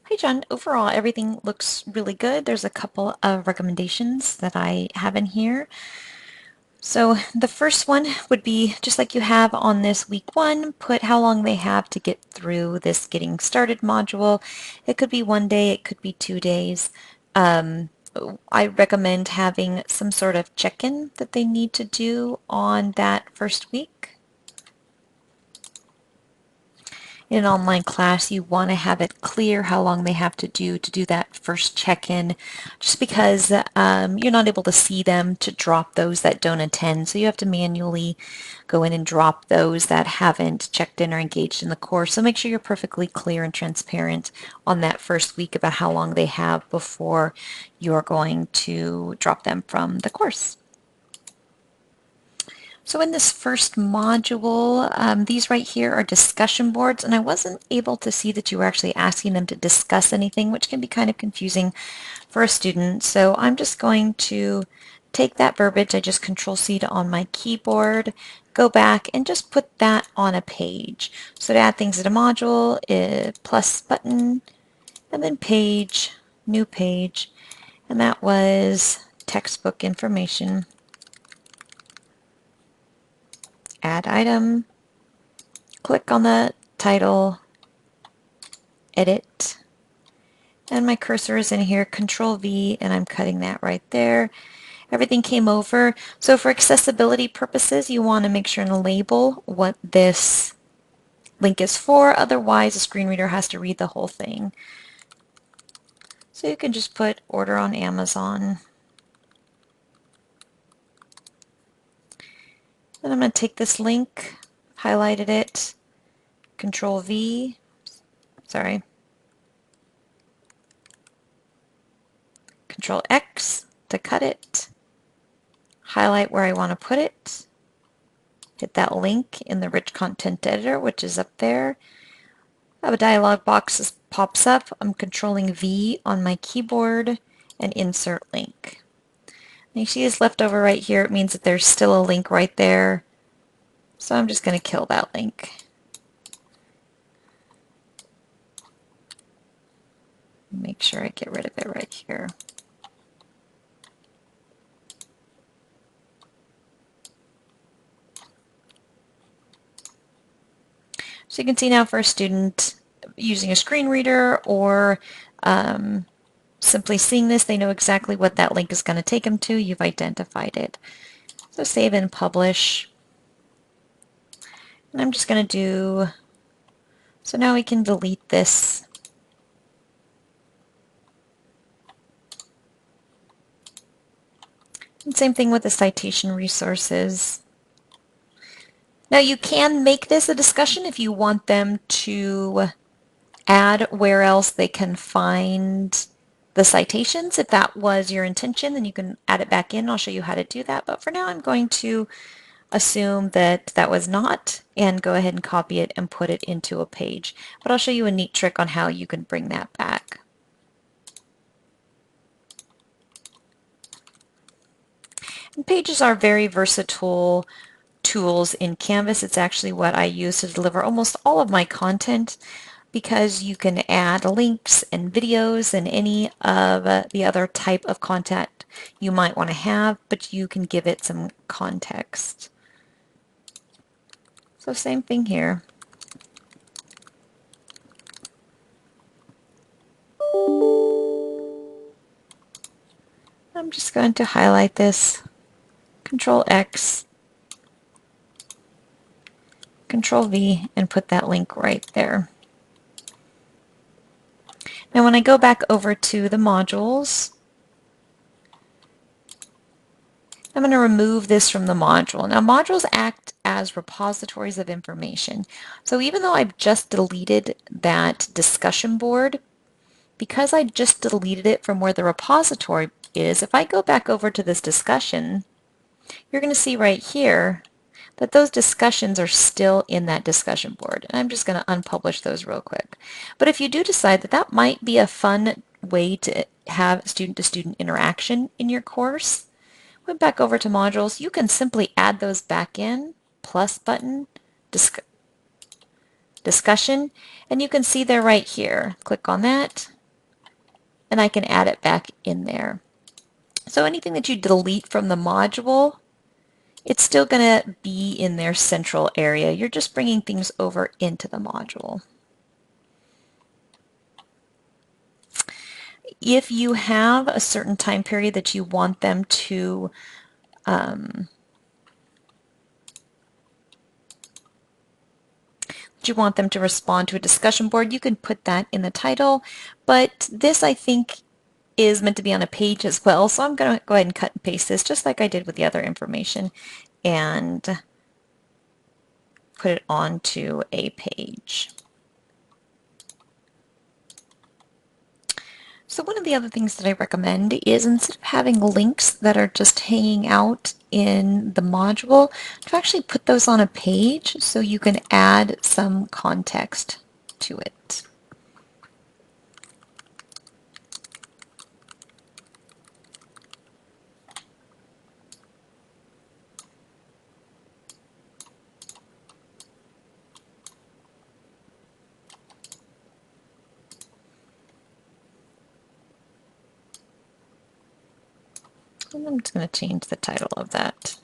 Hi John, overall everything looks really good. There's a couple of recommendations that I have in here. So the first one would be just like you have on this week one, put how long they have to get through this getting started module. It could be 1 day, it could be 2 days. Um, I recommend having some sort of check-in that they need to do on that first week. In an online class, you want to have it clear how long they have to do that first check-in, just because you're not able to see them to drop those that don't attend. So you have to manually go in and drop those that haven't checked in or engaged in the course. So make sure you're perfectly clear and transparent on that first week about how long they have before you're going to drop them from the course. So in this first module, these right here are discussion boards, and I wasn't able to see that you were actually asking them to discuss anything, which can be kind of confusing for a student. So I'm just going to take that verbiage, I just Control-C on my keyboard, go back and just put that on a page. So to add things to a module, plus button, and then page, new page, and that was textbook information. Add item, click on the title, edit, and my cursor is in here, Control V, and I'm cutting that right there. Everything came over. So for accessibility purposes, you want to make sure and label what this link is for, otherwise a screen reader has to read the whole thing. So you can just put order on Amazon. Then I'm going to take this link, highlighted it, Control V, sorry, Control X to cut it, highlight where I want to put it, hit that link in the rich content editor, which is up there. I have a dialog box that pops up. I'm controlling V on my keyboard and insert link. And you see this leftover right here. It means that there's still a link right there. So I'm just going to kill that link. Make sure I get rid of it right here. So you can see now for a student using a screen reader or simply seeing this, they know exactly what that link is going to take them to. You've identified it. So save and publish. And I'm just going to do, so now we can delete this. And same thing with the citation resources. Now you can make this a discussion if you want them to add where else they can find the citations. If that was your intention, then you can add it back in. I'll show you how to do that. But for now, I'm going to assume that that was not and go ahead and copy it and put it into a page. But I'll show you a neat trick on how you can bring that back. And pages are very versatile tools in Canvas. It's actually what I use to deliver almost all of my content, because you can add links and videos and any of the other type of content you might want to have, but you can give it some context. So same thing here. I'm just going to highlight this, Control X, Control V, and put that link right there. Now when I go back over to the modules, I'm going to remove this from the module. Now modules act as repositories of information. So even though I've just deleted that discussion board, because I just deleted it from where the repository is, if I go back over to this discussion, you're going to see right here that those discussions are still in that discussion board. And I'm just going to unpublish those real quick. But if you do decide that that might be a fun way to have student-to-student interaction in your course, went back over to modules, you can simply add those back in, plus button, discussion, and you can see there right here. Click on that, and I can add it back in there. So anything that you delete from the module, it's still going to be in their central area. You're just bringing things over into the module. If you have a certain time period that you want them to respond to a discussion board, you can put that in the title, but this I think is meant to be on a page as well, so I'm going to go ahead and cut and paste this just like I did with the other information and put it onto a page. So one of the other things that I recommend is, instead of having links that are just hanging out in the module, to actually put those on a page so you can add some context to it. And I'm just going to change the title of that.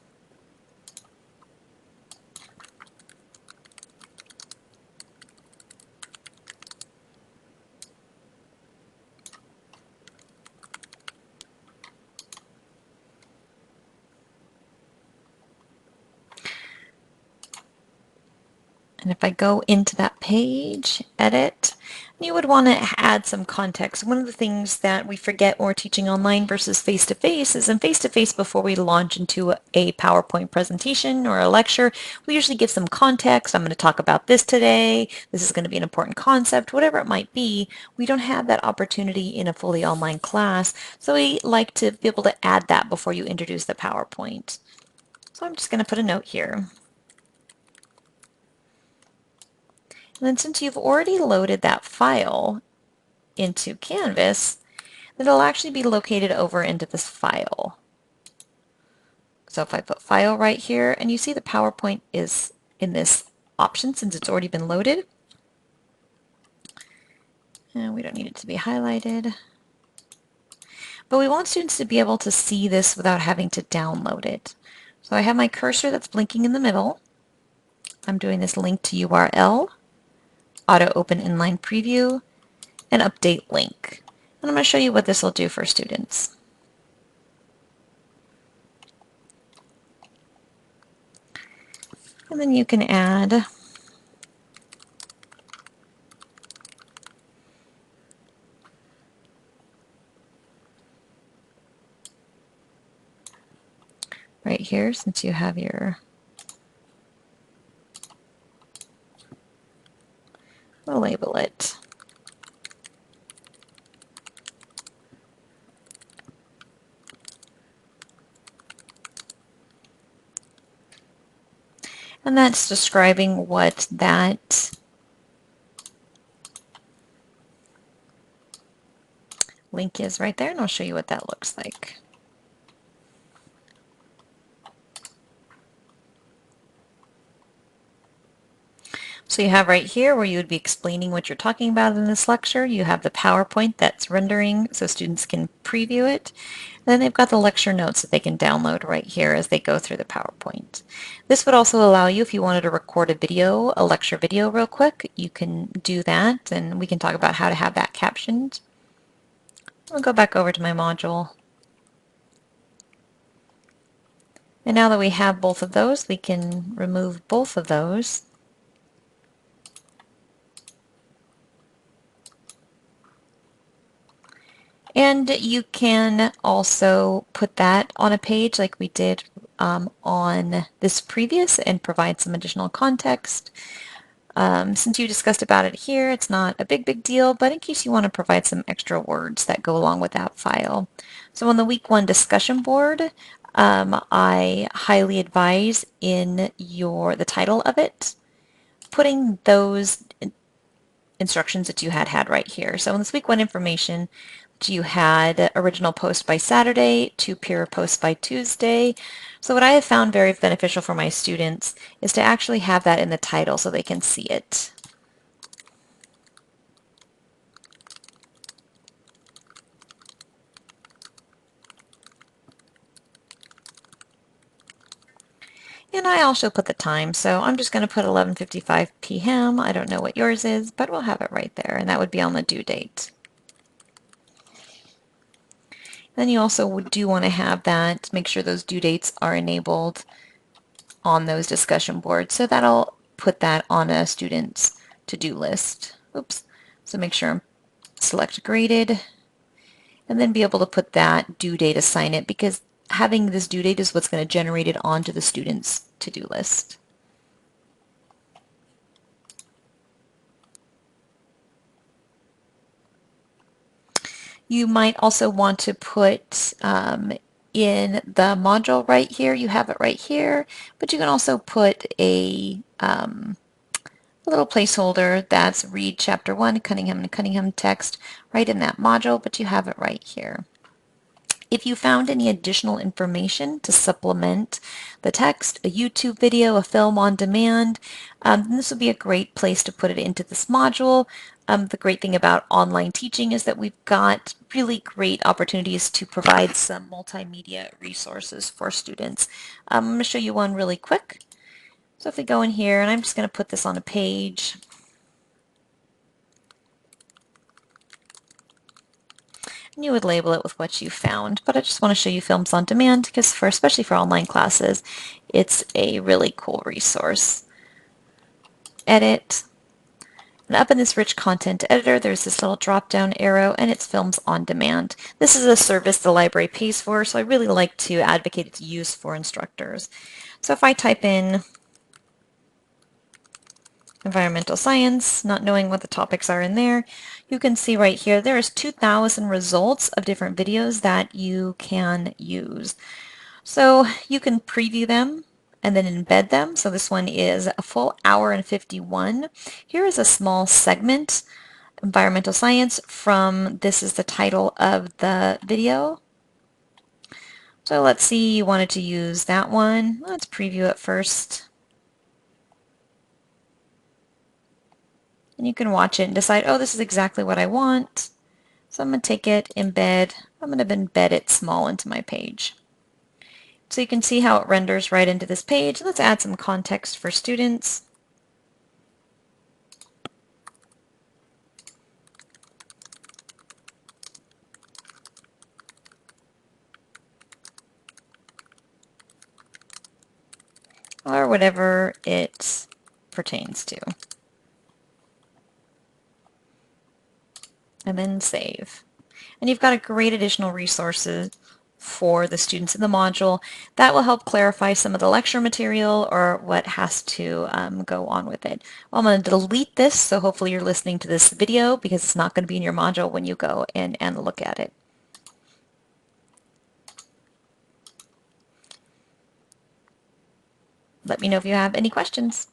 And if I go into that page, edit, you would want to add some context. One of the things that we forget when we're teaching online versus face-to-face is, in face-to-face, before we launch into a PowerPoint presentation or a lecture, we usually give some context. I'm going to talk about this today. This is going to be an important concept, whatever it might be. We don't have that opportunity in a fully online class, so we like to be able to add that before you introduce the PowerPoint. So I'm just going to put a note here. And then, since you've already loaded that file into Canvas, then it'll actually be located over into this file. So if I put file right here, and you see the PowerPoint is in this option since it's already been loaded. And we don't need it to be highlighted. But we want students to be able to see this without having to download it. So I have my cursor that's blinking in the middle. I'm doing this link to URL, auto open inline preview, and update link. And I'm going to show you what this will do for students. And then you can add right here, since you have your, we'll label it and that's describing what that link is right there, and I'll show you what that looks like. So you have right here where you would be explaining what you're talking about in this lecture. You have the PowerPoint that's rendering so students can preview it. And then they've got the lecture notes that they can download right here as they go through the PowerPoint. This would also allow you, if you wanted to record a video, a lecture video real quick, you can do that, and we can talk about how to have that captioned. I'll go back over to my module. And now that we have both of those, we can remove both of those. And you can also put that on a page like we did on this previous and provide some additional context. Since you discussed about it here, it's not a big deal, but in case you want to provide some extra words that go along with that file. So on the week 1 discussion board, I highly advise in the title of it, putting those instructions that you had right here. So in this week 1 information, you had original post by Saturday to peer post by Tuesday. So what I have found very beneficial for my students is to actually have that in the title so they can see it. And I also put the time, so I'm just going to put 11:55 p.m. I don't know what yours is, but we'll have it right there, and that would be on the due date. Then you also do want to have that, make sure those due dates are enabled on those discussion boards. So that'll put that on a student's to-do list. Oops. So make sure I'm select graded, and then be able to put that due date, assign it, because having this due date is what's going to generate it onto the student's to-do list. You might also want to put in the module right here, you have it right here, but you can also put a little placeholder that's read chapter 1, Cunningham and Cunningham text right in that module, but you have it right here. If you found any additional information to supplement the text, a YouTube video, a film on demand, then this would be a great place to put it into this module. The great thing about online teaching is that we've got really great opportunities to provide some multimedia resources for students. I'm going to show you one really quick. So if we go in here, and I'm just going to put this on a page. And you would label it with what you found, but I just want to show you Films on Demand because especially for online classes, it's a really cool resource. Edit. And up in this rich content editor, there's this little drop-down arrow, and it's Films on Demand. This is a service the library pays for, so I really like to advocate its use for instructors. So if I type in environmental science, not knowing what the topics are in there, you can see right here there's 2,000 results of different videos that you can use. So you can preview them and then embed them. So this one is a full hour and 51. Here is a small segment, environmental science, from this is the title of the video. So let's see, you wanted to use that one. Let's preview it first. And you can watch it and decide, oh, this is exactly what I want. So I'm going to take it, embed. I'm going to embed it small into my page. So you can see how it renders right into this page. Let's add some context for students. Or whatever it pertains to. And then save. And you've got a great additional resources for the students in the module that will help clarify some of the lecture material or what has to go on with it. Well, I'm going to delete this, so hopefully you're listening to this video because it's not going to be in your module when you go in and look at it. Let me know if you have any questions.